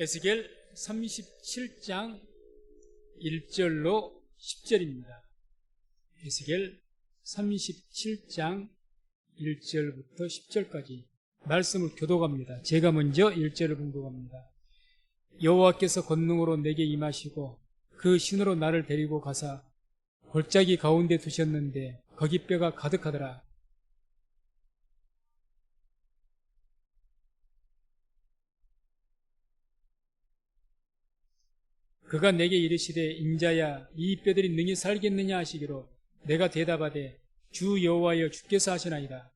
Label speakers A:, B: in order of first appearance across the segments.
A: 에스겔 37장 1절로 10절입니다. 에스겔 37장 1절부터 10절까지 말씀을 교독합니다. 제가 먼저 1절을 봉독합니다. 여호와께서 권능으로 내게 임하시고 그 신으로 나를 데리고 가사 골짜기 가운데 두셨는데 거기 뼈가 가득하더라. 그가 내게 이르시되 인자야 이 뼈들이 능히 살겠느냐 하시기로 내가 대답하되 주 여호와여 주께서 하시나이다.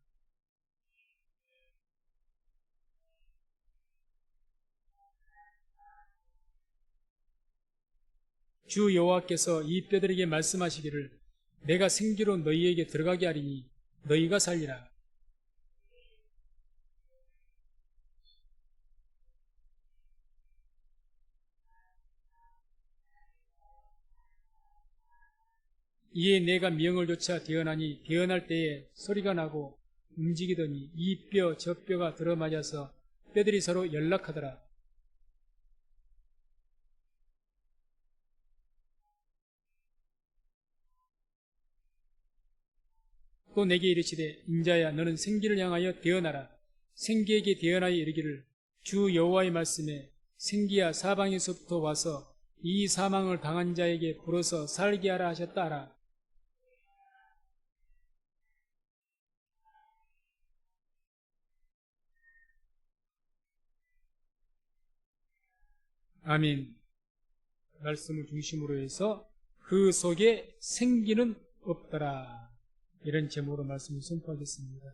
A: 주 여호와께서 이 뼈들에게 말씀하시기를 내가 생기로 너희에게 들어가게 하리니 너희가 살리라. 이에 내가 명을 조차 대언하니 대언할 때에 소리가 나고 움직이더니 이 뼈 저 뼈가 들어맞아서 뼈들이 서로 연락하더라. 또 내게 이르시되 인자야 너는 생기를 향하여 대언하라. 생기에게 대언하여 이르기를 주 여호와의 말씀에 생기야 사방에서부터 와서 이 사망을 당한 자에게 불어서 살게 하라 하셨다 하라. 아멘. 말씀을 중심으로 해서 그 속에 생기는 없더라. 이런 제목으로 말씀을 선포하겠습니다.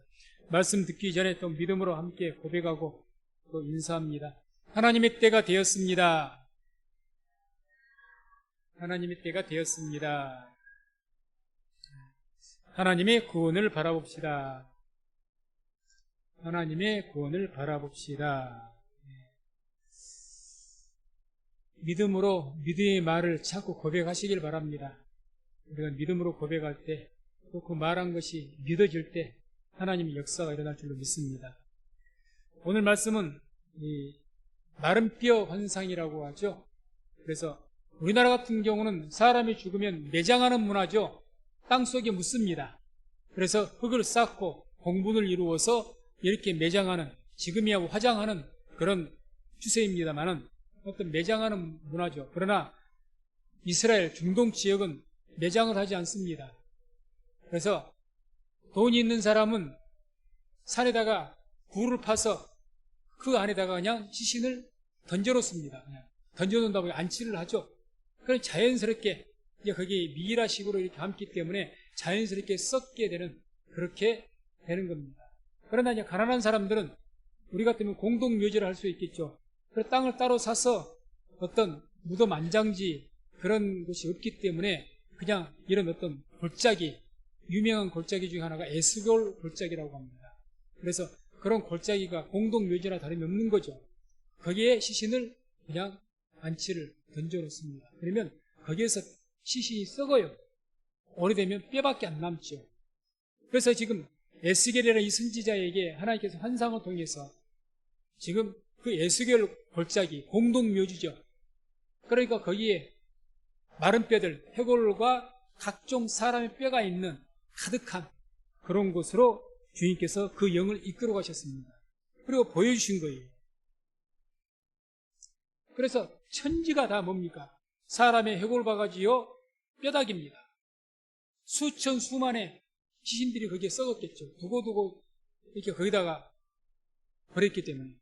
A: 말씀 듣기 전에 또 믿음으로 함께 고백하고 또 인사합니다. 하나님의 때가 되었습니다. 하나님의 때가 되었습니다. 하나님의 구원을 바라봅시다. 하나님의 구원을 바라봅시다. 믿음으로 믿음의 말을 자꾸 고백하시길 바랍니다. 우리가 믿음으로 고백할 때 또 그 말한 것이 믿어질 때 하나님의 역사가 일어날 줄로 믿습니다. 오늘 말씀은 이 마른 뼈 환상이라고 하죠. 그래서 우리나라 같은 경우는 사람이 죽으면 매장하는 문화죠. 땅속에 묻습니다. 그래서 흙을 쌓고 공분을 이루어서 이렇게 매장하는, 지금이야 화장하는 그런 추세입니다만은 어떤 매장하는 문화죠. 그러나 이스라엘 중동 지역은 매장을 하지 않습니다. 그래서 돈이 있는 사람은 산에다가 굴을 파서 그 안에다가 그냥 시신을 던져놓습니다. 그냥 던져놓는다고 안치를 하죠. 그럼 자연스럽게 이제 거기에 미이라식으로 이렇게 감기 때문에 자연스럽게 썩게 되는, 그렇게 되는 겁니다. 그러나 이제 가난한 사람들은 우리 같으면 공동묘지를 할 수 있겠죠. 그 땅을 따로 사서 어떤 무덤 안장지 그런 곳이 없기 때문에 그냥 이런 어떤 골짜기, 유명한 골짜기 중에 하나가 에스겔 골짜기라고 합니다. 그래서 그런 골짜기가 공동묘지나 다름이 없는 거죠. 거기에 시신을 그냥 안치를 던져놓습니다. 그러면 거기에서 시신이 썩어요. 오래되면 뼈밖에 안 남죠. 그래서 지금 에스겔이라는 이 선지자에게 하나님께서 환상을 통해서 지금 그 에스겔 골짜기, 공동묘지죠. 그러니까 거기에 마른 뼈들, 해골과 각종 사람의 뼈가 있는 가득한 그런 곳으로 주님께서 그 영을 이끌어 가셨습니다. 그리고 보여주신 거예요. 그래서 천지가 다 뭡니까? 사람의 해골 바가지요, 뼈다귀입니다. 수천 수만의 시신들이 거기에 썩었겠죠. 두고두고 이렇게 거기다가 버렸기 때문에.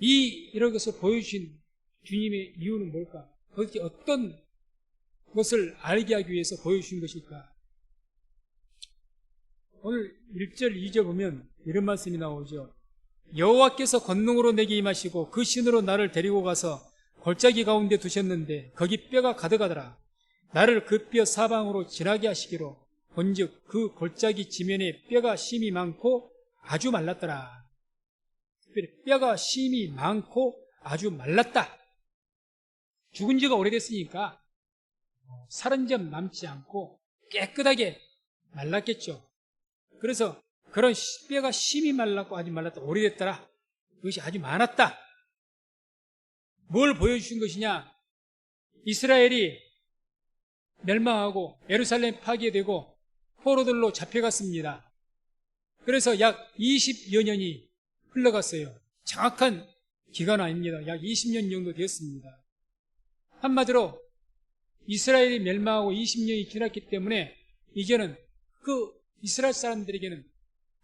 A: 이런 것을 보여주신 주님의 이유는 뭘까? 도대체 어떤 것을 알게 하기 위해서 보여주신 것일까? 오늘 1절, 2절 보면 이런 말씀이 나오죠. 여호와께서 권능으로 내게 임하시고 그 신으로 나를 데리고 가서 골짜기 가운데 두셨는데 거기 뼈가 가득하더라. 나를 그 뼈 사방으로 지나게 하시기로 본즉 그 골짜기 지면에 뼈가 심이 많고 아주 말랐더라. 뼈가 심이 많고 아주 말랐다. 죽은 지가 오래됐으니까 살은 점 남지 않고 깨끗하게 말랐겠죠. 그래서 그런 뼈가 심이 말랐고 아주 말랐다, 오래됐더라. 그것이 아주 많았다. 뭘 보여주신 것이냐? 이스라엘이 멸망하고 예루살렘 파괴되고 포로들로 잡혀갔습니다. 그래서 약 20여 년이 흘러갔어요. 정확한 기간은 아닙니다. 약 20년 정도 되었습니다. 한마디로 이스라엘이 멸망하고 20년이 지났기 때문에 이제는 그 이스라엘 사람들에게는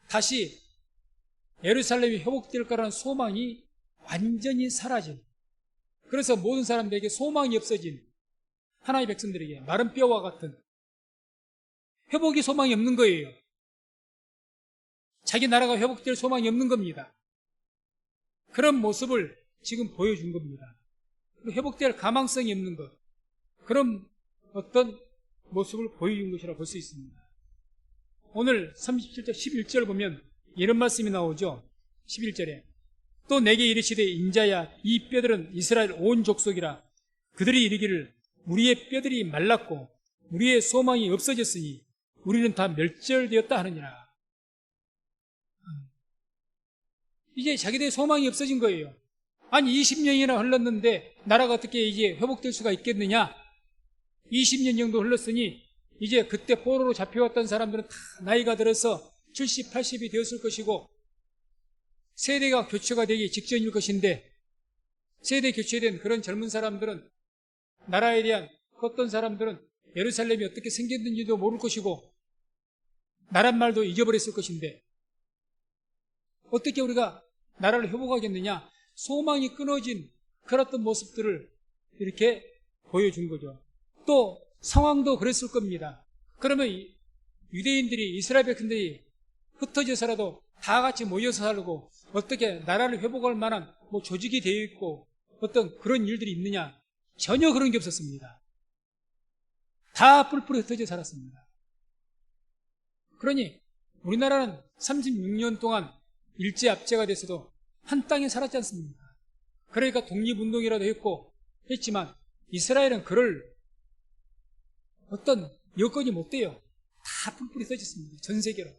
A: 다시 예루살렘이 회복될 거라는 소망이 완전히 사라진, 그래서 모든 사람들에게 소망이 없어진 하나님의 백성들에게 마른 뼈와 같은 회복의 소망이 없는 거예요. 자기 나라가 회복될 소망이 없는 겁니다. 그런 모습을 지금 보여준 겁니다. 회복될 가망성이 없는 것, 그런 어떤 모습을 보여준 것이라고 볼 수 있습니다. 오늘 37절 11절 보면 이런 말씀이 나오죠. 11절에 또 내게 이르시되 인자야 이 뼈들은 이스라엘 온 족속이라. 그들이 이르기를 우리의 뼈들이 말랐고 우리의 소망이 없어졌으니 우리는 다 멸절되었다 하느니라. 이제 자기들의 소망이 없어진 거예요. 아니 20년이나 흘렀는데 나라가 어떻게 이제 회복될 수가 있겠느냐? 20년 정도 흘렀으니 이제 그때 포로로 잡혀왔던 사람들은 다 나이가 들어서 70, 80이 되었을 것이고 세대가 교체가 되기 직전일 것인데, 세대 교체된 그런 젊은 사람들은 나라에 대한 어떤 사람들은 예루살렘이 어떻게 생겼는지도 모를 것이고 나란 말도 잊어버렸을 것인데 어떻게 우리가 나라를 회복하겠느냐? 소망이 끊어진 그런 어떤 모습들을 이렇게 보여준 거죠. 또 상황도 그랬을 겁니다. 그러면 유대인들이, 이스라엘 백성들이 흩어져서라도 다 같이 모여서 살고 어떻게 나라를 회복할 만한 조직이 되어 있고 어떤 그런 일들이 있느냐? 전혀 그런 게 없었습니다. 다 뿔뿔이 흩어져 살았습니다. 그러니 우리나라는 36년 동안 일제압제가 됐어도 한 땅에 살았지 않습니까? 그러니까 독립운동이라도 했지만 이스라엘은 그럴 어떤 여건이 못 돼요. 다 뿔뿔이 흩어졌습니다. 전 세계로.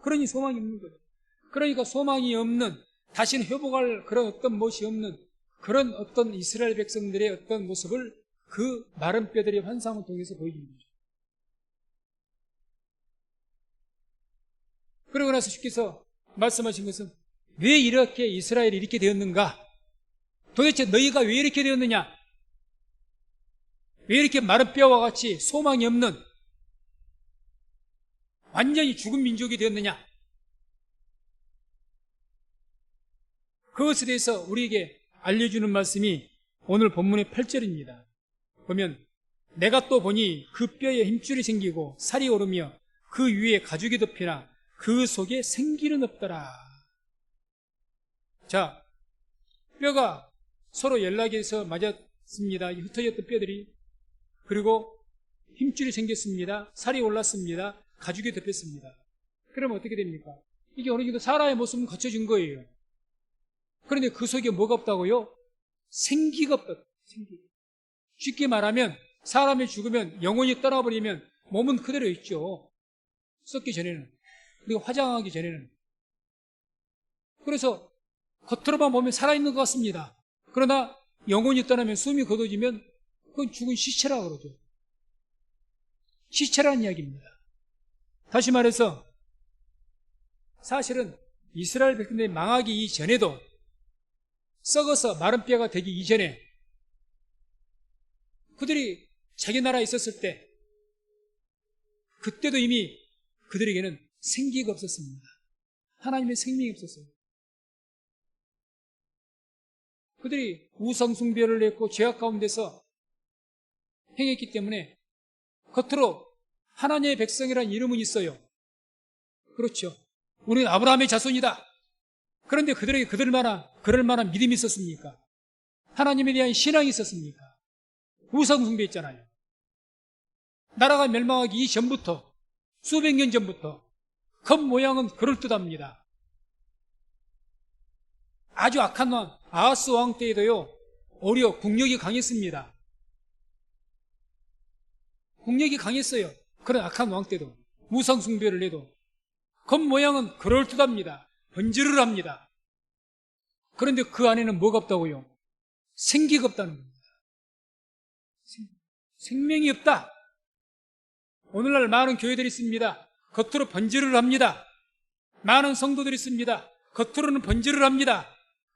A: 그러니 소망이 없는 거죠. 그러니까 소망이 없는, 다시는 회복할 그런 어떤 것이 없는 그런 어떤 이스라엘 백성들의 어떤 모습을 그 마른 뼈들의 환상을 통해서 보여주는 거죠. 그러고 나서 주께서 말씀하신 것은 왜 이렇게 이스라엘이 이렇게 되었는가? 도대체 너희가 왜 이렇게 되었느냐? 왜 이렇게 마른 뼈와 같이 소망이 없는 완전히 죽은 민족이 되었느냐? 그것에 대해서 우리에게 알려주는 말씀이 오늘 본문의 8절입니다. 보면 내가 또 보니 그 뼈에 힘줄이 생기고 살이 오르며 그 위에 가죽이 덮이나 그 속에 생기는 없더라. 자, 뼈가 서로 연락해서 맞았습니다. 흩어졌던 뼈들이. 그리고 힘줄이 생겼습니다. 살이 올랐습니다. 가죽이 덮였습니다. 그러면 어떻게 됩니까? 이게 어느 정도 사람의 모습은 갖춰진 거예요. 그런데 그 속에 뭐가 없다고요? 생기가 없다. 생기. 쉽게 말하면 사람이 죽으면 영혼이 떠나버리면 몸은 그대로 있죠. 썩기 전에는. 그리고 화장하기 전에는. 그래서 겉으로만 보면 살아있는 것 같습니다. 그러나 영혼이 떠나면, 숨이 거둬지면 그건 죽은 시체라고 그러죠. 시체라는 이야기입니다. 다시 말해서 사실은 이스라엘 백성들이 망하기 이전에도, 썩어서 마른 뼈가 되기 이전에 그들이 자기 나라에 있었을 때 그때도 이미 그들에게는 생기가 없었습니다. 하나님의 생명이 없었어요. 그들이 우상 숭배를 했고 죄악 가운데서 행했기 때문에 겉으로 하나님의 백성이라는 이름은 있어요. 그렇죠. 우리는 아브라함의 자손이다. 그런데 그들에게 그럴 만한 믿음이 있었습니까? 하나님에 대한 신앙이 있었습니까? 우상 숭배했잖아요. 나라가 멸망하기 이전부터, 수백 년 전부터 겉 모양은 그럴듯합니다. 아주 악한 왕 아하스 왕 때에도요, 오히려 국력이 강했습니다. 국력이 강했어요. 그런 악한 왕 때도 우상 숭배를 해도 겉 모양은 그럴듯합니다. 번지르르합니다. 그런데 그 안에는 뭐가 없다고요? 생기가 없다는 겁니다. 생명이 없다. 오늘날 많은 교회들이 있습니다. 겉으로 번지를 합니다. 많은 성도들이 있습니다. 겉으로는 번지를 합니다.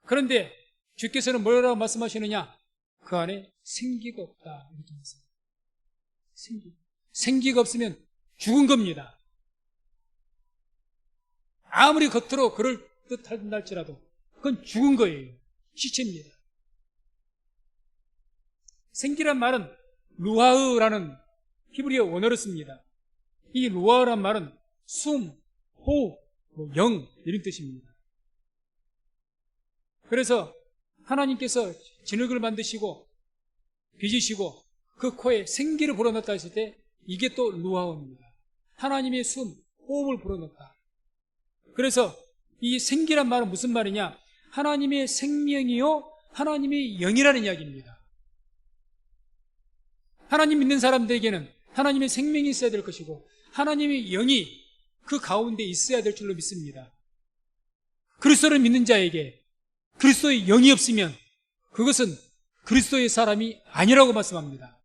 A: 그런데 주께서는 뭐라고 말씀하시느냐? 그 안에 생기가 없다. 이렇게 말씀합니다. 생기가 없으면 죽은 겁니다. 아무리 겉으로 그럴 듯한다 할지라도 그건 죽은 거예요. 시체입니다. 생기란 말은 루하으라는 히브리어 원어를 씁니다. 이 루하으란 말은 숨, 호흡, 영 이런 뜻입니다. 그래서 하나님께서 진흙을 만드시고 빚으시고 그 코에 생기를 불어넣었다 했을 때 이게 또 루하으입니다. 하나님의 숨, 호흡을 불어넣었다. 그래서 이 생기란 말은 무슨 말이냐? 하나님의 생명이요 하나님의 영이라는 이야기입니다. 하나님 믿는 사람들에게는 하나님의 생명이 있어야 될 것이고 하나님의 영이 그 가운데 있어야 될 줄로 믿습니다. 그리스도를 믿는 자에게 그리스도의 영이 없으면 그것은 그리스도의 사람이 아니라고 말씀합니다.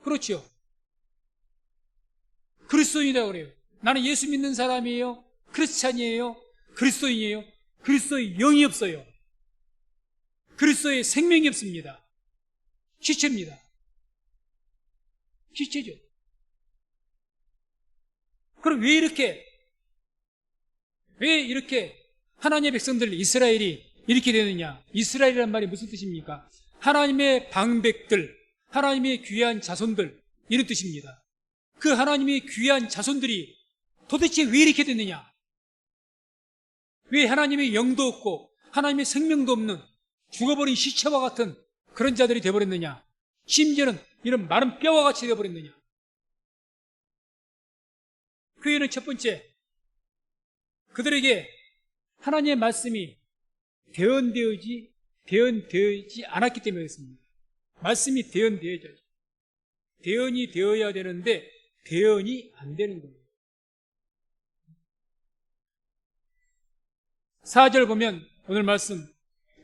A: 그렇죠? 그리스도인이라고 그래요. 나는 예수 믿는 사람이에요? 크리스찬이에요? 그리스도인이에요? 그리스도의 영이 없어요. 그리스도의 생명이 없습니다. 시체입니다. 시체죠. 그럼 왜 이렇게 하나님의 백성들 이스라엘이 이렇게 되느냐? 이스라엘이란 말이 무슨 뜻입니까? 하나님의 방백들, 하나님의 귀한 자손들 이런 뜻입니다. 그 하나님의 귀한 자손들이 도대체 왜 이렇게 됐느냐? 왜 하나님의 영도 없고 하나님의 생명도 없는 죽어버린 시체와 같은 그런 자들이 되어버렸느냐? 심지어는 이런 마른 뼈와 같이 되어버렸느냐? 그 이유는 첫 번째, 그들에게 하나님의 말씀이 대언되지 않았기 때문이었습니다. 말씀이 대언이 되어야 되는데 대언이 안 되는 거예요. 4절 보면 오늘 말씀,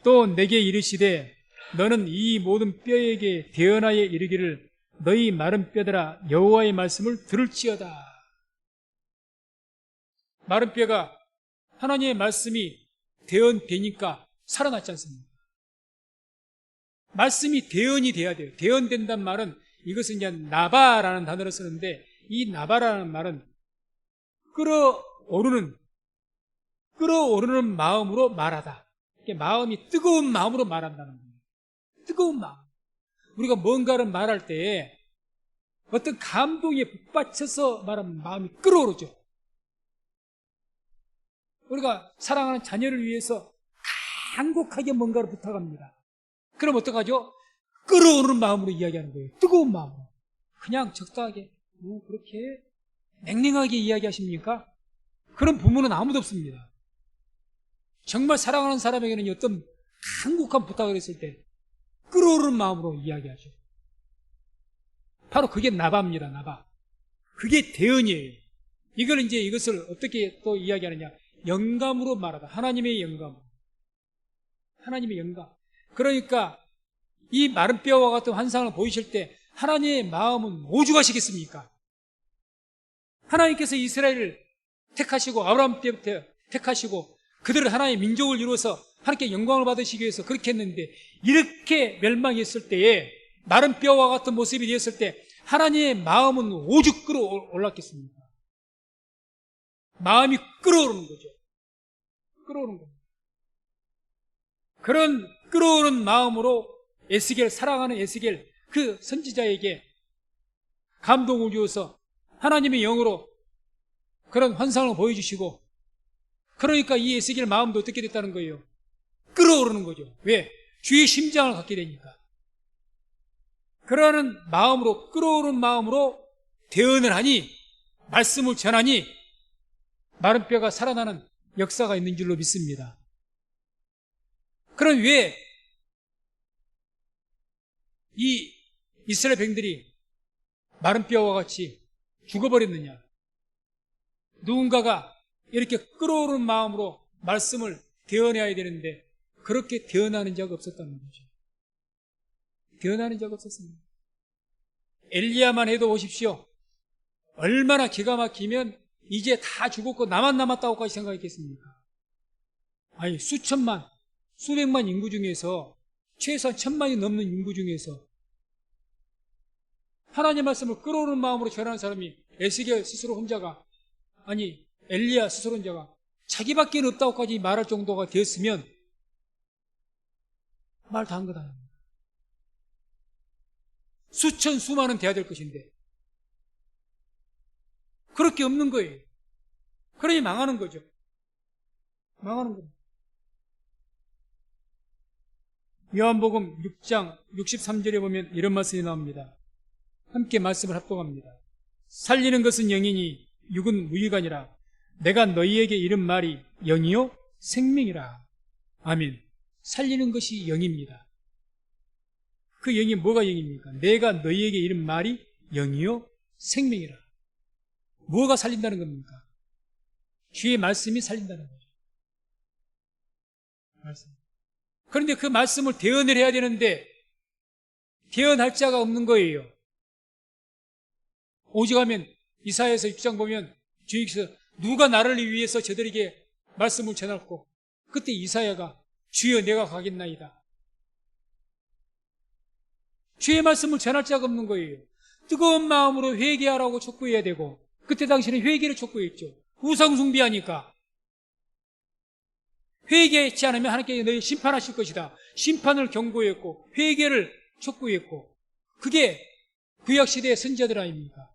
A: 또 내게 이르시되 너는 이 모든 뼈에게 대언하여 이르기를 너희 마른 뼈들아 여호와의 말씀을 들을지어다. 마른 뼈가 하나님의 말씀이 대언되니까 살아났지 않습니까? 말씀이 대언이 돼야 돼요. 대언된다는 말은 이것은 이제 나바라는 단어를 쓰는데 이 나바라는 말은 끓어오르는 마음으로 말하다. 마음이 뜨거운 마음으로 말한다는 거예요. 뜨거운 마음. 우리가 뭔가를 말할 때 어떤 감동에 북받쳐서 말하면 마음이 끓어오르죠. 우리가 사랑하는 자녀를 위해서 간곡하게 뭔가를 부탁합니다. 그럼 어떡하죠? 끓어오르는 마음으로 이야기하는 거예요. 뜨거운 마음으로. 그냥 적당하게, 그렇게 냉랭하게 이야기하십니까? 그런 부모는 아무도 없습니다. 정말 사랑하는 사람에게는 어떤 간곡한 부탁을 했을 때 끓어오르는 마음으로 이야기하죠. 바로 그게 나바입니다. 나바. 그게 대언이에요. 이것을 어떻게 또 이야기하느냐? 영감으로 말하다. 하나님의 영감. 하나님의 영감. 그러니까 이 마른 뼈와 같은 환상을 보이실 때 하나님의 마음은 오죽하시겠습니까? 하나님께서 이스라엘을 택하시고 아브라함 때부터 택하시고 그들을 하나의 민족을 이루어서 하나님께 영광을 받으시기 위해서 그렇게 했는데 이렇게 멸망했을 때에 마른 뼈와 같은 모습이 되었을 때 하나님의 마음은 오죽 끌어올랐겠습니까? 마음이 끓어오르는 거죠. 끓어오르는 겁니다. 그런 끓어오르는 마음으로 사랑하는 에스겔 그 선지자에게 감동을 주어서 하나님의 영으로 그런 환상을 보여주시고 그러니까 이 에스겔 마음도 어떻게 됐다는 거예요? 끓어오르는 거죠. 왜? 주의 심장을 갖게 되니까. 그러한 마음으로 끓어오르는 마음으로 대언을 하니 말씀을 전하니 마른 뼈가 살아나는 역사가 있는 줄로 믿습니다. 그럼 왜 이 이스라엘 백성들이 마른 뼈와 같이 죽어버렸느냐? 누군가가 이렇게 끓어오르는 마음으로 말씀을 대언해야 되는데 그렇게 태어나는 자가 없었다는 거죠. 태어나는 자가 없었습니다. 엘리야만 해도 보십시오. 얼마나 기가 막히면 이제 다 죽었고 나만 남았다고까지 생각했겠습니까? 아니, 수천만, 수백만 인구 중에서 최소한 1000만이 넘는 인구 중에서 하나님 말씀을 끌어오는 마음으로 전하는 사람이 에스겔 스스로 혼자가, 아니 엘리야 스스로 혼자가 자기밖에 없다고까지 말할 정도가 되었으면 말 다 한 거다. 수천 수만은 돼야 될 것인데 그렇게 없는 거예요. 그러니 망하는 거죠. 망하는 겁니다. 요한복음 6장 63절에 보면 이런 말씀이 나옵니다. 함께 말씀을 합독합니다. 살리는 것은 영이니 육은 무익하니라. 내가 너희에게 이른 말이 영이요 생명이라. 아멘. 살리는 것이 영입니다. 그 영이 뭐가 영입니까? 내가 너희에게 이른 말이 영이요 생명이라. 뭐가 살린다는 겁니까? 주의 말씀이 살린다는 거죠. 말씀. 그런데 그 말씀을 대언을 해야 되는데 대언할 자가 없는 거예요. 오직하면 이사야서 6장 보면 주님께서 누가 나를 위해서 저들에게 말씀을 전했고, 그때 이사야가 주여 내가 가겠나이다. 주의 말씀을 전할 자가 없는 거예요. 뜨거운 마음으로 회개하라고 촉구해야 되고, 그때 당시에는 회개를 촉구했죠. 우상 숭배하니까 회개하지 않으면 하나님께 너희 심판하실 것이다. 심판을 경고했고 회개를 촉구했고, 그게 구약시대의 선지자들 아닙니까?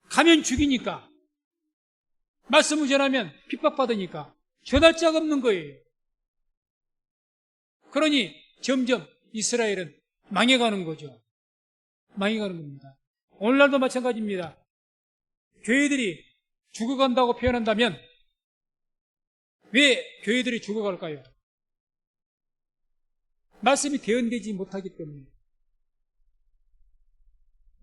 A: 가면 죽이니까, 말씀을 전하면 핍박받으니까 전할 자가 없는 거예요. 그러니 점점 이스라엘은 망해가는 거죠. 망해가는 겁니다. 오늘날도 마찬가지입니다. 교회들이 죽어간다고 표현한다면 왜 교회들이 죽어갈까요? 말씀이 대언되지 못하기 때문에.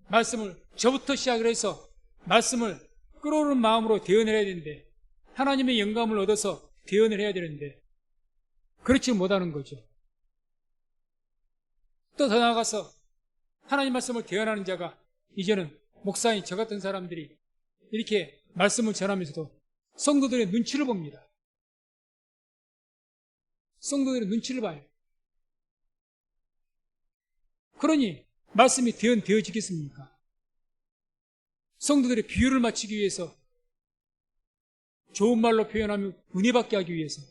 A: 말씀을 저부터 시작을 해서 말씀을 끌어오는 마음으로 대언을 해야 되는데, 하나님의 영감을 얻어서 대언을 해야 되는데 그렇지 못하는 거죠. 또 더 나아가서 하나님 말씀을 대언하는 자가, 이제는 목사인 저 같은 사람들이 이렇게 말씀을 전하면서도 성도들의 눈치를 봅니다. 성도들의 눈치를 봐요. 그러니 말씀이 대언되어지겠습니까? 성도들의 비유를 맞추기 위해서, 좋은 말로 표현하면 은혜받게 하기 위해서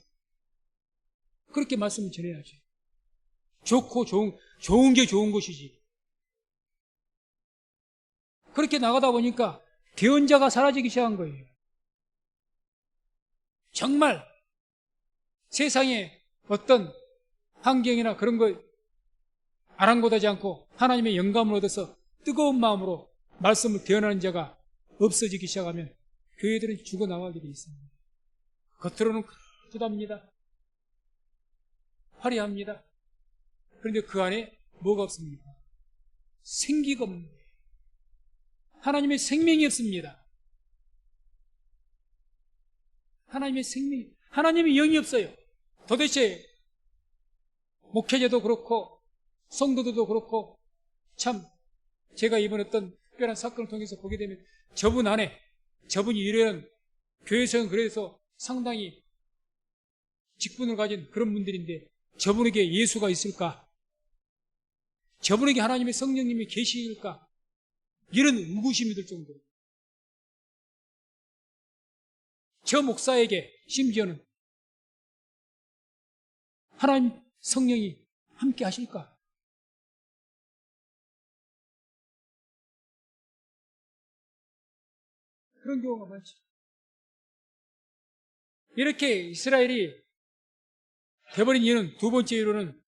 A: 그렇게 말씀을 전해야죠. 좋고 좋은 게 좋은 것이지. 그렇게 나가다 보니까 대언자가 사라지기 시작한 거예요. 정말 세상에 어떤 환경이나 그런 거 아랑곳하지 않고 하나님의 영감을 얻어서 뜨거운 마음으로 말씀을 대언하는 자가 없어지기 시작하면 교회들은 죽어나가게 되어 있습니다. 겉으로는 크답니다. 화려합니다. 그런데 그 안에 뭐가 없습니까? 생기가 없는 거예요. 하나님의 생명이 없습니다. 하나님의 영이 없어요. 도대체 목회자도 그렇고 성도들도 그렇고, 참 제가 이번 어떤 특별한 사건을 통해서 보게 되면 저분이 이런 교회에서는 그래서 상당히 직분을 가진 그런 분들인데 저분에게 예수가 있을까? 저분에게 하나님의 성령님이 계실까? 이런 의구심이 들 정도로, 저 목사에게 심지어는 하나님 성령이 함께 하실까? 그런 경우가 많죠. 이렇게 이스라엘이 돼버린 이유는, 두 번째 이유는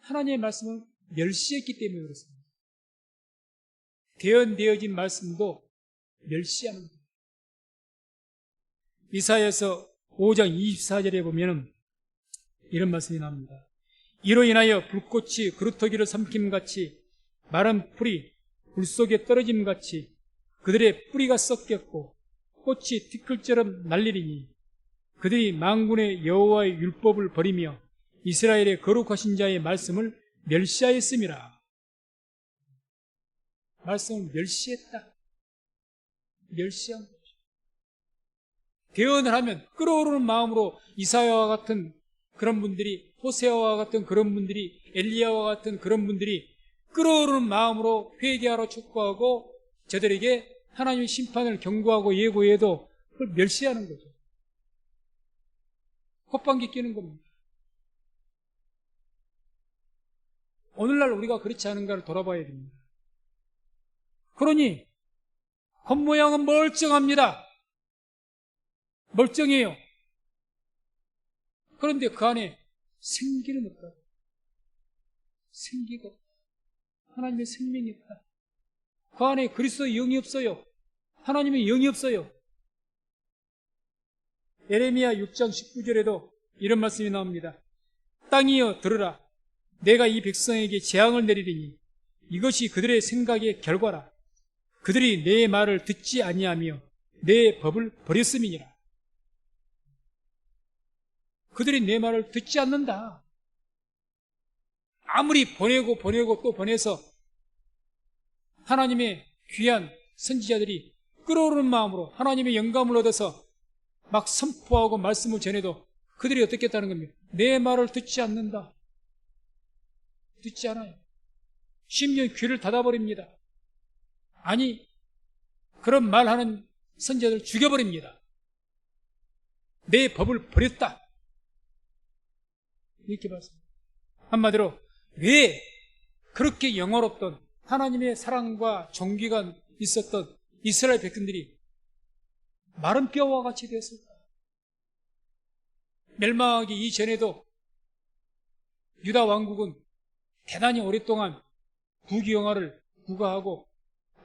A: 하나님의 말씀을 멸시했기 때문에 그렇습니다. 대언되어진 말씀도 멸시하는 겁니다. 이사야서 5장 24절에 보면 이런 말씀이 나옵니다. 이로 인하여 불꽃이 그루터기를 삼킴같이 마른 풀이 불 속에 떨어짐같이 그들의 뿌리가 썩겠고 꽃이 티끌처럼 날리리니 그들이 만군의 여호와의 율법을 버리며 이스라엘의 거룩하신 자의 말씀을 멸시하였음이라. 말씀을 멸시했다. 멸시한 거죠. 대언을 하면 끓어오르는 마음으로 이사야와 같은 그런 분들이, 호세아와 같은 그런 분들이, 엘리야와 같은 그런 분들이 끓어오르는 마음으로 회개하러 촉구하고 저들에게 하나님의 심판을 경고하고 예고해도 그걸 멸시하는 거죠. 콧방귀 끼는 겁니다. 오늘날 우리가 그렇지 않은가를 돌아봐야 됩니다. 그러니 겉모양은 멀쩡합니다. 멀쩡해요. 그런데 그 안에 생기는 없다. 생기가 없다. 하나님의 생명이 없다. 그 안에 그리스도의 영이 없어요. 하나님의 영이 없어요. 예레미야 6장 19절에도 이런 말씀이 나옵니다. 땅이여 들으라. 내가 이 백성에게 재앙을 내리리니 이것이 그들의 생각의 결과라. 그들이 내 말을 듣지 아니하며 내 법을 버렸음이니라. 그들이 내 말을 듣지 않는다. 아무리 보내고 또 보내서 하나님의 귀한 선지자들이 끓어오르는 마음으로 하나님의 영감을 얻어서 막 선포하고 말씀을 전해도 그들이 어떻게 했다는 겁니까? 내 말을 듣지 않는다. 듣지 않아요. 심지어 귀를 닫아버립니다. 아니, 그런 말하는 선지자들 죽여버립니다. 내 법을 버렸다. 이렇게 말씀합니다. 한마디로 왜 그렇게 영화롭던 하나님의 사랑과 존귀가 있었던 이스라엘 백성들이 마른 뼈와 같이 되었을까? 멸망하기 이전에도 유다 왕국은 대단히 오랫동안 부귀영화를 부과하고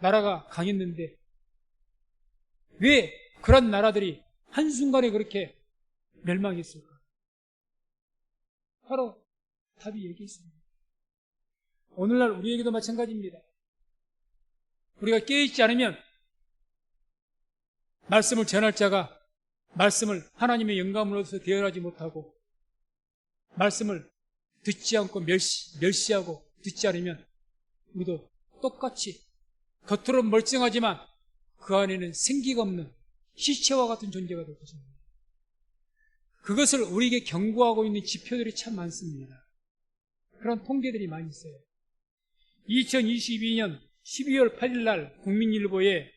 A: 나라가 강했는데 왜 그런 나라들이 한순간에 그렇게 멸망했을까? 바로 답이 여기 있습니다. 오늘날 우리에게도 마찬가지입니다. 우리가 깨어있지 않으면 말씀을 전할 자가 말씀을 하나님의 영감으로서 대언하지 못하고 말씀을 듣지 않고 멸시하고 듣지 않으면 우리도 똑같이 겉으로 멀쩡하지만 그 안에는 생기가 없는 시체와 같은 존재가 될 것입니다. 그것을 우리에게 경고하고 있는 지표들이 참 많습니다. 그런 통계들이 많이 있어요. 2022년 12월 8일 날 국민일보에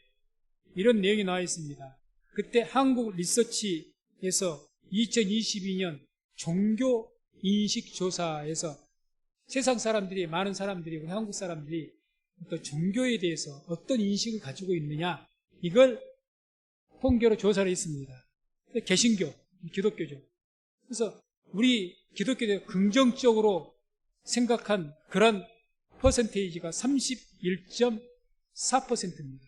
A: 이런 내용이 나와 있습니다. 그때 한국 리서치에서 2022년 종교인식조사에서 세상 사람들이, 많은 사람들이, 우리 한국 사람들이 어떤 종교에 대해서 어떤 인식을 가지고 있느냐, 이걸 통계로 조사를 했습니다. 개신교, 기독교죠. 그래서 우리 기독교에 긍정적으로 생각한 그런 퍼센테이지가 31.4%입니다.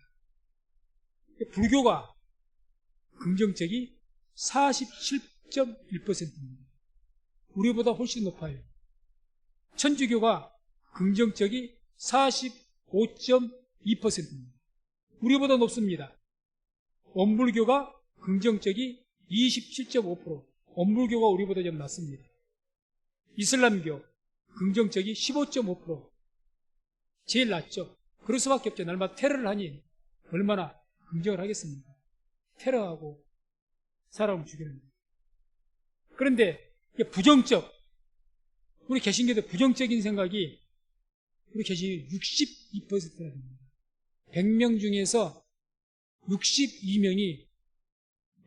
A: 불교가 긍정적이 47.1%입니다. 우리보다 훨씬 높아요. 천주교가 긍정적이 45.2%입니다. 우리보다 높습니다. 원불교가 긍정적이 27.5%, 원불교가 우리보다 좀 낮습니다. 이슬람교 긍정적이 15.5%, 제일 낮죠. 그럴 수밖에 없죠. 날마다 테러를 하니 얼마나 긍정을 하겠습니까? 테러하고 사람을 죽이는 거예요. 그런데 부정적, 우리 개신교도 부정적인 생각이 우리 개신교 62%나 됩니다. 100명 중에서 62명이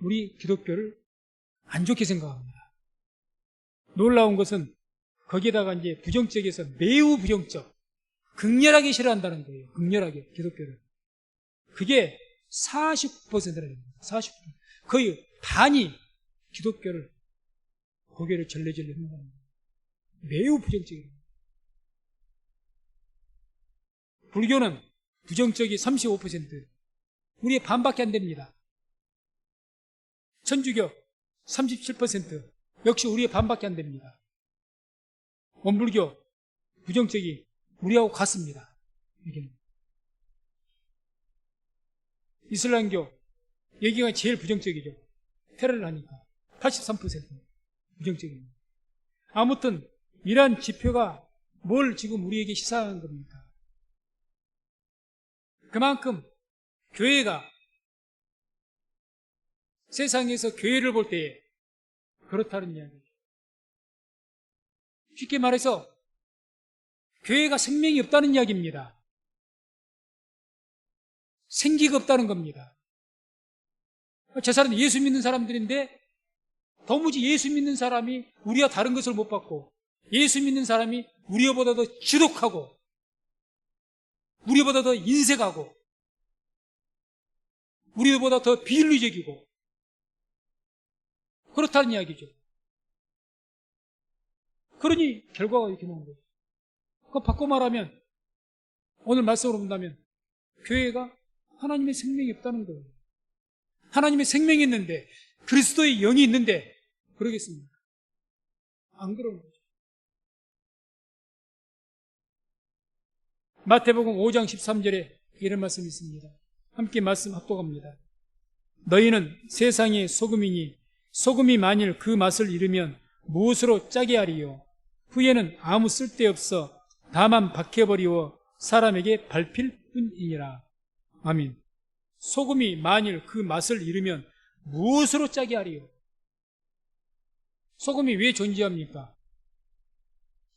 A: 우리 기독교를 안 좋게 생각합니다. 놀라운 것은 거기에다가 이제 부정적에서 매우 부정적, 극렬하게 싫어한다는 거예요. 극렬하게 기독교를. 그게 49%나 됩니다. 49%. 거의 반이 기독교를, 고개를 절레절레 하는 겁니다. 매우 부정적입니다. 불교는 부정적이 35%, 우리의 반밖에 안 됩니다. 천주교 37%, 역시 우리의 반밖에 안 됩니다. 원불교 부정적이 우리하고 같습니다. 이슬람교 여기가 제일 부정적이죠. 테러를 하니까 83% 부정적입니다. 아무튼 이러한 지표가 뭘 지금 우리에게 시사하는 겁니까? 그만큼 교회가 세상에서 교회를 볼 때에 그렇다는 이야기죠. 쉽게 말해서 교회가 생명이 없다는 이야기입니다. 생기가 없다는 겁니다. 저 사람은 예수 믿는 사람들인데 도무지 예수 믿는 사람이 우리와 다른 것을 못 받고 예수 믿는 사람이 우리보다 더 지독하고 우리보다 더 인색하고 우리보다 더 비윤리적이고 그렇다는 이야기죠. 그러니 결과가 이렇게 나온 거죠. 그거 바꿔 말하면 오늘 말씀으로 본다면 교회가 하나님의 생명이 없다는 거예요. 하나님의 생명이 있는데 그리스도의 영이 있는데 그러겠습니까? 안 그러는 거죠. 마태복음 5장 13절에 이런 말씀이 있습니다. 함께 말씀 합독합니다. 너희는 세상의 소금이니 소금이 만일 그 맛을 잃으면 무엇으로 짜게 하리요? 후에는 아무 쓸데없어 다만 박혀버리워 사람에게 밟힐 뿐이니라. 아멘. 소금이 만일 그 맛을 잃으면 무엇으로 짜게 하리요? 소금이 왜 존재합니까?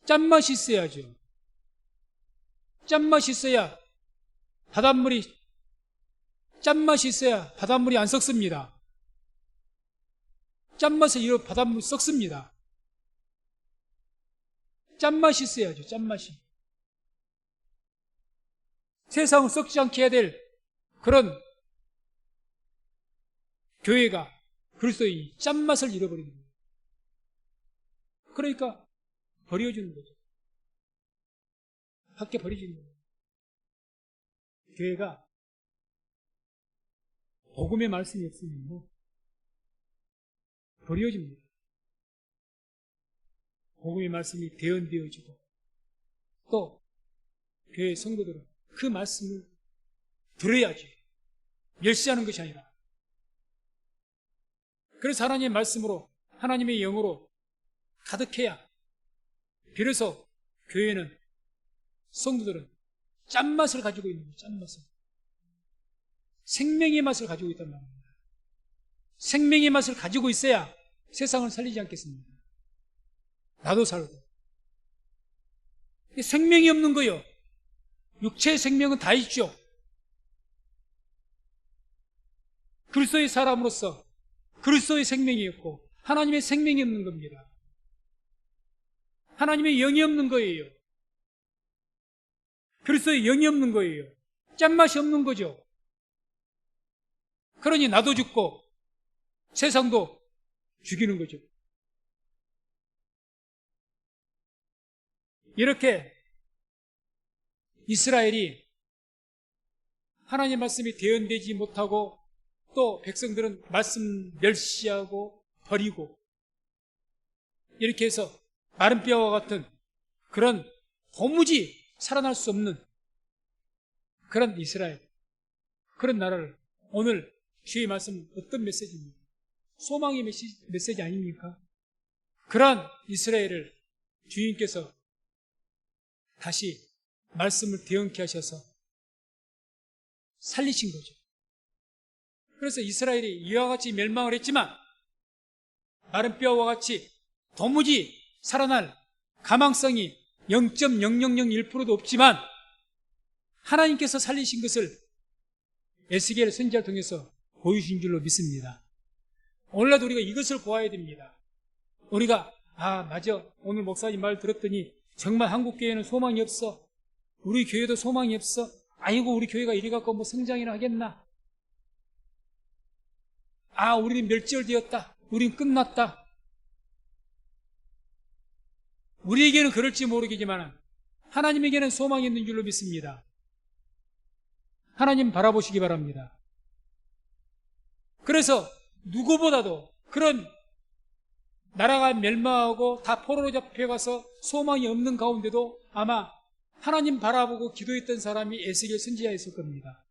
A: 짠맛이 있어야죠. 짠맛이 있어야 짠맛이 있어야 바닷물이 안 썩습니다. 짠맛을 잃어 바닷물이 썩습니다. 짠맛이 있어야죠. 짠맛이. 세상을 썩지 않게 해야 될 그런 교회가 그리스도의 짠맛을 잃어버리는 거예요. 그러니까 버려지는 거죠. 밖에 버려지는 거예요. 교회가 복음의 말씀이 없으면 버려집니다. 복음의 말씀이 대언되어지고 또 교회 성도들은 그 말씀을 들어야지 멸시하는 것이 아니라 그래서 하나님의 말씀으로 하나님의 영으로 가득해야 비로소 교회는 성도들은 짠맛을 가지고 있는 거예요. 짠맛을. 생명의 맛을 가지고 있단 말입니다. 생명의 맛을 가지고 있어야 세상을 살리지 않겠습니까? 나도 살고. 생명이 없는 거요. 육체의 생명은 다 있죠. 그리스도의 사람으로서 그리스도의 생명이 없고 하나님의 생명이 없는 겁니다. 하나님의 영이 없는 거예요. 그리스도의 영이 없는 거예요. 짠맛이 없는 거죠. 그러니 나도 죽고 세상도 죽이는 거죠. 이렇게 이스라엘이 하나님의 말씀이 대언되지 못하고 또 백성들은 말씀 멸시하고 버리고 이렇게 해서 마른 뼈와 같은 그런 도무지 살아날 수 없는 그런 이스라엘, 그런 나라를 오늘 주의 말씀은 어떤 메시지입니까? 소망의 메시지 아닙니까? 그러한 이스라엘을 주님께서 다시 말씀을 대언케 하셔서 살리신 거죠. 그래서 이스라엘이 이와 같이 멸망을 했지만 마른 뼈와 같이 도무지 살아날 가망성이 0.0001%도 없지만 하나님께서 살리신 것을 에스겔 선지자를 통해서 보여주신 줄로 믿습니다. 오늘날도 우리가 이것을 보아야 됩니다. 우리가 맞아, 오늘 목사님 말 들었더니 정말 한국교회는 소망이 없어. 우리 교회도 소망이 없어. 아이고 우리 교회가 이리 갖고 뭐 성장이나 하겠나. 우리는 멸절되었다. 우린 끝났다. 우리에게는 그럴지 모르겠지만 하나님에게는 소망이 있는 줄로 믿습니다. 하나님 바라보시기 바랍니다. 그래서 누구보다도 그런 나라가 멸망하고 다 포로로 잡혀가서 소망이 없는 가운데도 아마 하나님 바라보고 기도했던 사람이 에스겔 선지자였을 겁니다.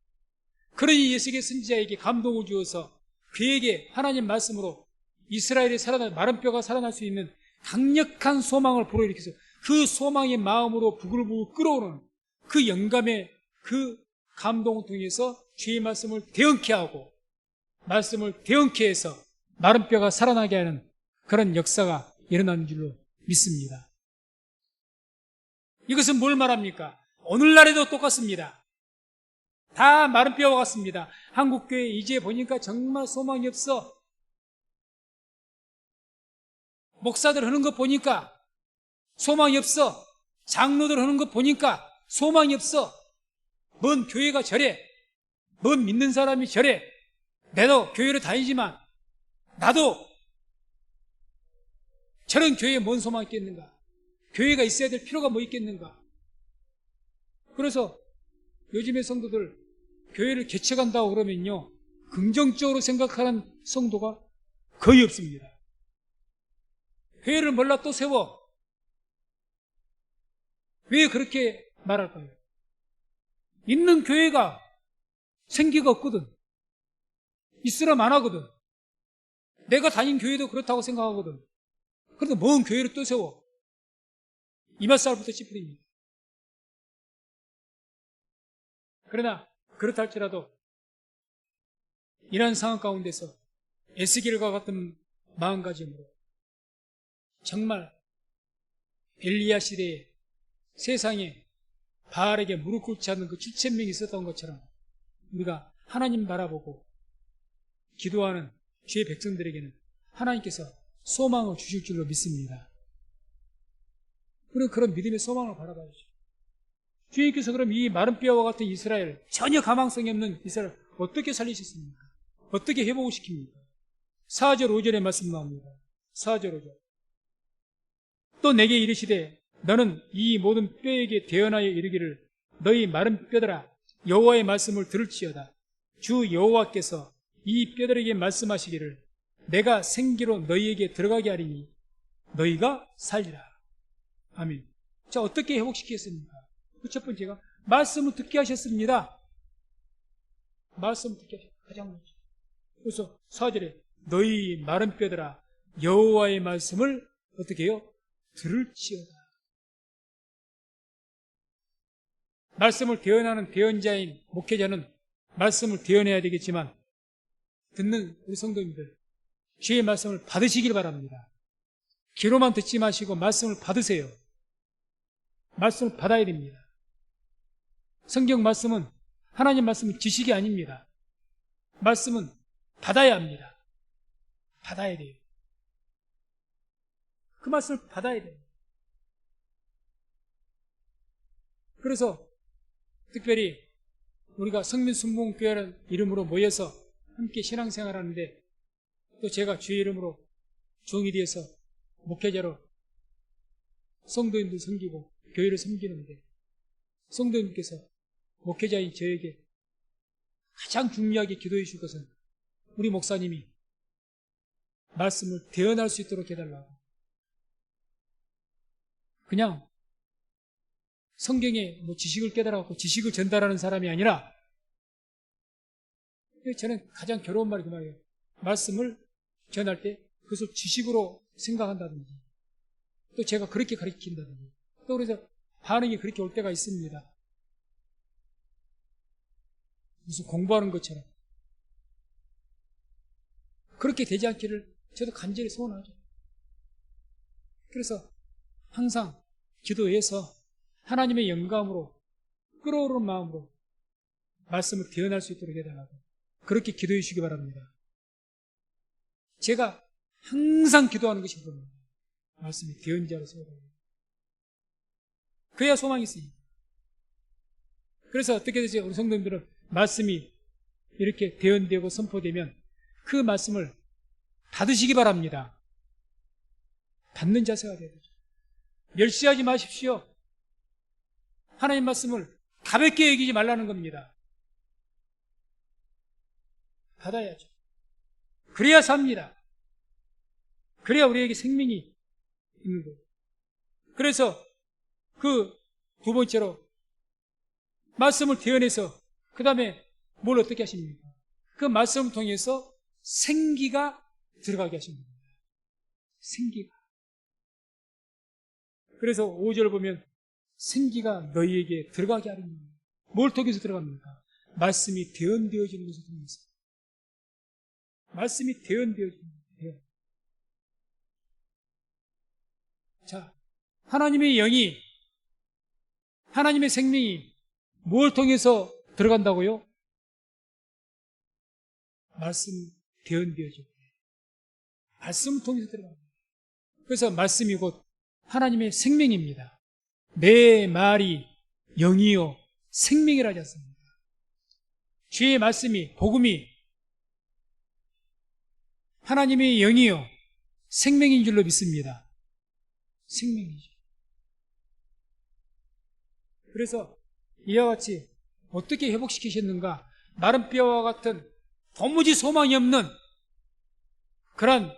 A: 그러니 에스겔 선지자에게 감동을 주어서 그에게 하나님 말씀으로 이스라엘이 마른 뼈가 살아날 수 있는 강력한 소망을 불어일으켜서 그 소망의 마음으로 부글부글 끓어오는 그 영감의 그 감동을 통해서 주의 말씀을 대언케 하고 말씀을 대언케 해서 마른 뼈가 살아나게 하는 그런 역사가 일어나는 줄로 믿습니다. 이것은 뭘 말합니까? 오늘날에도 똑같습니다. 다 마른 뼈와 같습니다. 한국교회 이제 보니까 정말 소망이 없어. 목사들 하는 거 보니까 소망이 없어. 장로들 하는 거 보니까 소망이 없어. 뭔 교회가 저래. 뭔 믿는 사람이 저래. 나도 교회를 다니지만 나도 저런 교회에 뭔 소망이 있겠는가. 교회가 있어야 될 필요가 뭐 있겠는가. 그래서 요즘의 성도들 교회를 개척한다고 그러면요, 긍정적으로 생각하는 성도가 거의 없습니다. 교회를 몰라 또 세워. 왜 그렇게 말할까요? 있는 교회가 생기가 없거든. 있으라면 안 하거든. 내가 다닌 교회도 그렇다고 생각하거든. 그런데 뭔 교회를 또 세워. 이맛살부터 찌푸립니다. 그러나 그렇다 할지라도 이러한 상황 가운데서 에스겔과 같은 마음가짐으로 정말 엘리야 시대에 세상에 바알에게 무릎 꿇지 않는 그 7,000명이 있었던 것처럼 우리가 하나님 바라보고 기도하는 주의 백성들에게는 하나님께서 소망을 주실 줄로 믿습니다. 우리는 그런 믿음의 소망을 바라봐야죠. 주님께서 그럼 이 마른 뼈와 같은 이스라엘, 전혀 가망성이 없는 이스라엘 어떻게 살리셨습니까? 어떻게 회복을 시킵니까? 4절 5절의 말씀 나옵니다. 4절 5절. 또 내게 이르시되 너는 이 모든 뼈에게 대언하여 이르기를 너희 마른 뼈들아 여호와의 말씀을 들을지어다. 주 여호와께서 이 뼈들에게 말씀하시기를 내가 생기로 너희에게 들어가게 하리니 너희가 살리라. 아멘. 자, 어떻게 회복시키겠습니까? 그 첫 번째가 말씀을 듣게 하셨습니다. 말씀을 듣게 하셨습니다. 가장 먼저. 그래서 4절에 너희 마른 뼈들아 여호와의 말씀을 어떻게 해요? 들을지어다. 말씀을 대언하는 대언자인 목회자는 말씀을 대언해야 되겠지만 듣는 우리 성도님들 주의 말씀을 받으시길 바랍니다. 귀로만 듣지 마시고 말씀을 받으세요. 말씀을 받아야 됩니다. 성경 말씀은 하나님 말씀은 지식이 아닙니다. 말씀은 받아야 합니다. 받아야 돼요. 그 말씀을 받아야 돼요. 그래서 특별히 우리가 성민순복교회라는 이름으로 모여서 함께 신앙생활하는데 또 제가 주의 이름으로 종이 되어서 목회자로 성도인들 섬기고 교회를 섬기는데 성도님께서 목회자인 저에게 가장 중요하게 기도해 주실 것은 우리 목사님이 말씀을 대언할 수 있도록 해달라고. 그냥 성경에 뭐 지식을 깨달아갖고 지식을 전달하는 사람이 아니라 저는 가장 괴로운 말이 그 말이에요. 말씀을 전할 때 그것을 지식으로 생각한다든지 또 제가 그렇게 가르친다든지 또 그래서 반응이 그렇게 올 때가 있습니다. 무슨 공부하는 것처럼. 그렇게 되지 않기를 저도 간절히 소원하죠. 그래서 항상 기도해서 하나님의 영감으로 끓어오르는 마음으로 말씀을 대언할 수 있도록 해달라고 그렇게 기도해 주시기 바랍니다. 제가 항상 기도하는 것이 그겁니다. 말씀이 대언자로 세워달라고. 그래야 소망이 있습니다. 그래서 어떻게 되죠? 우리 성도님들은 말씀이 이렇게 대언되고 선포되면 그 말씀을 받으시기 바랍니다. 받는 자세가 돼야 되죠. 멸시하지 마십시오. 하나님 말씀을 가볍게 여기지 말라는 겁니다. 받아야죠. 그래야 삽니다. 그래야 우리에게 생명이 있는 거예요. 그래서 그 두 번째로 말씀을 대언해서 그 다음에 뭘 어떻게 하십니까? 그 말씀을 통해서 생기가 들어가게 하십니다. 생기가. 그래서 5절 보면 생기가 너희에게 들어가게 하리니. 뭘 통해서 들어갑니까? 말씀이 대언되어지는 것을 통해서. 말씀이 대언되어지는 거예요. 자, 하나님의 영이, 하나님의 생명이 뭘 통해서 들어간다고요? 말씀이 대언되어지고 말씀을 통해서 들어갑니다. 그래서 말씀이 곧 하나님의 생명입니다. 내 말이 영이요 생명이라 하지 않습니까? 주의 말씀이, 복음이 하나님의 영이요 생명인 줄로 믿습니다. 생명이죠. 그래서 이와 같이 어떻게 회복시키셨는가? 마른 뼈와 같은 도무지 소망이 없는 그런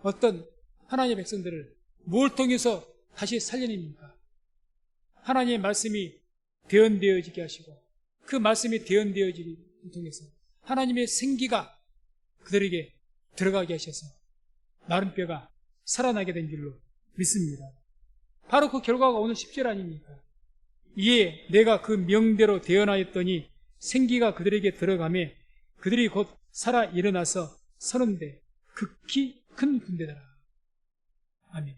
A: 어떤 하나님의 백성들을 뭘 통해서 다시 살려냅니까? 하나님의 말씀이 대언되어지게 하시고 그 말씀이 대언되어지기 통해서 하나님의 생기가 그들에게 들어가게 하셔서 마른 뼈가 살아나게 된 줄로 믿습니다. 바로 그 결과가 오늘 10절 아닙니까? 이에 내가 그 명대로 대언하였더니 생기가 그들에게 들어가매 그들이 곧 살아 일어나서 서는데 극히 큰 군대더라. 아멘.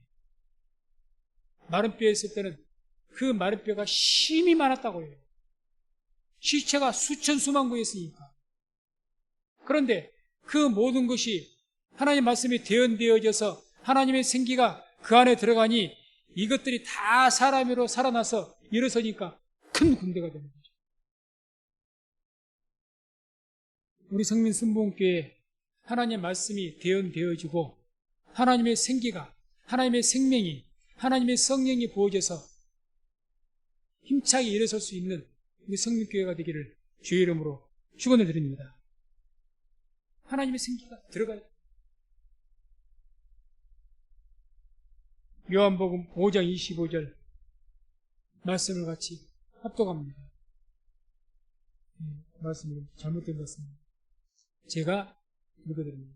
A: 마른 뼈에 있을 때는 그 마른 뼈가 심이 많았다고 해요. 시체가 수천 수만 구였으니까. 그런데 그 모든 것이 하나님의 말씀이 대언되어져서 하나님의 생기가 그 안에 들어가니 이것들이 다 사람으로 살아나서 일어서니까 큰 군대가 되는 거죠. 우리 성민 순복음교회 하나님의 말씀이 대언되어지고 하나님의 생기가, 하나님의 생명이, 하나님의 성령이 부어져서 힘차게 일어설 수 있는 우리 성민교회가 되기를 주의 이름으로 축원을 드립니다. 하나님의 생기가 들어가요. 요한복음 5장 25절 말씀을 같이 합독합니다. 말씀이 잘못된 것 같습니다. 제가 읽어드립니다.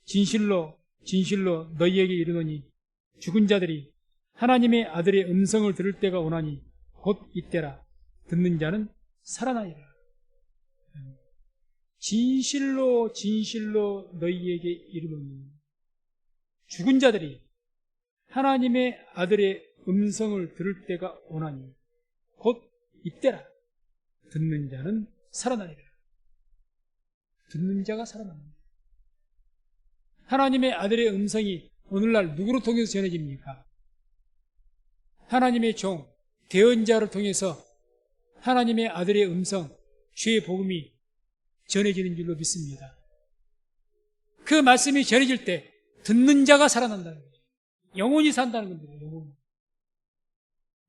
A: 진실로 진실로 너희에게 이르노니 죽은 자들이 하나님의 아들의 음성을 들을 때가 오나니 곧 이때라. 듣는 자는 살아나리라. 진실로 진실로 너희에게 이르노니 죽은 자들이 하나님의 아들의 음성을 들을 때가 오나니 곧 이때라. 듣는 자는 살아나리라. 듣는 자가 살아납니다. 하나님의 아들의 음성이 오늘날 누구로 통해서 전해집니까? 하나님의 종, 대언자를 통해서 하나님의 아들의 음성, 주의 복음이 전해지는 줄로 믿습니다. 그 말씀이 전해질 때 듣는 자가 살아난다는 거죠. 영혼이 산다는 겁니다. 영혼.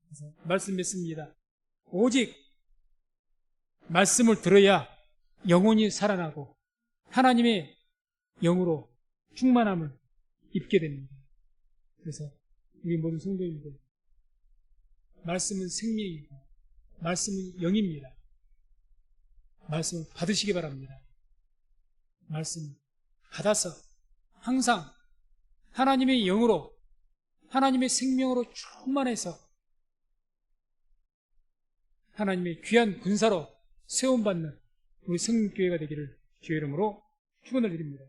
A: 그래서 말씀 맺습니다. 오직 말씀을 들어야 영혼이 살아나고 하나님의 영으로 충만함을 입게 됩니다. 그래서 우리 모든 성도님들, 말씀은 생명이고 말씀은 영입니다. 말씀을 받으시기 바랍니다. 말씀 받아서 항상 하나님의 영으로, 하나님의 생명으로 충만해서 하나님의 귀한 군사로 세움받는 우리 성민교회가 되기를 주의 이름으로 축원을 드립니다.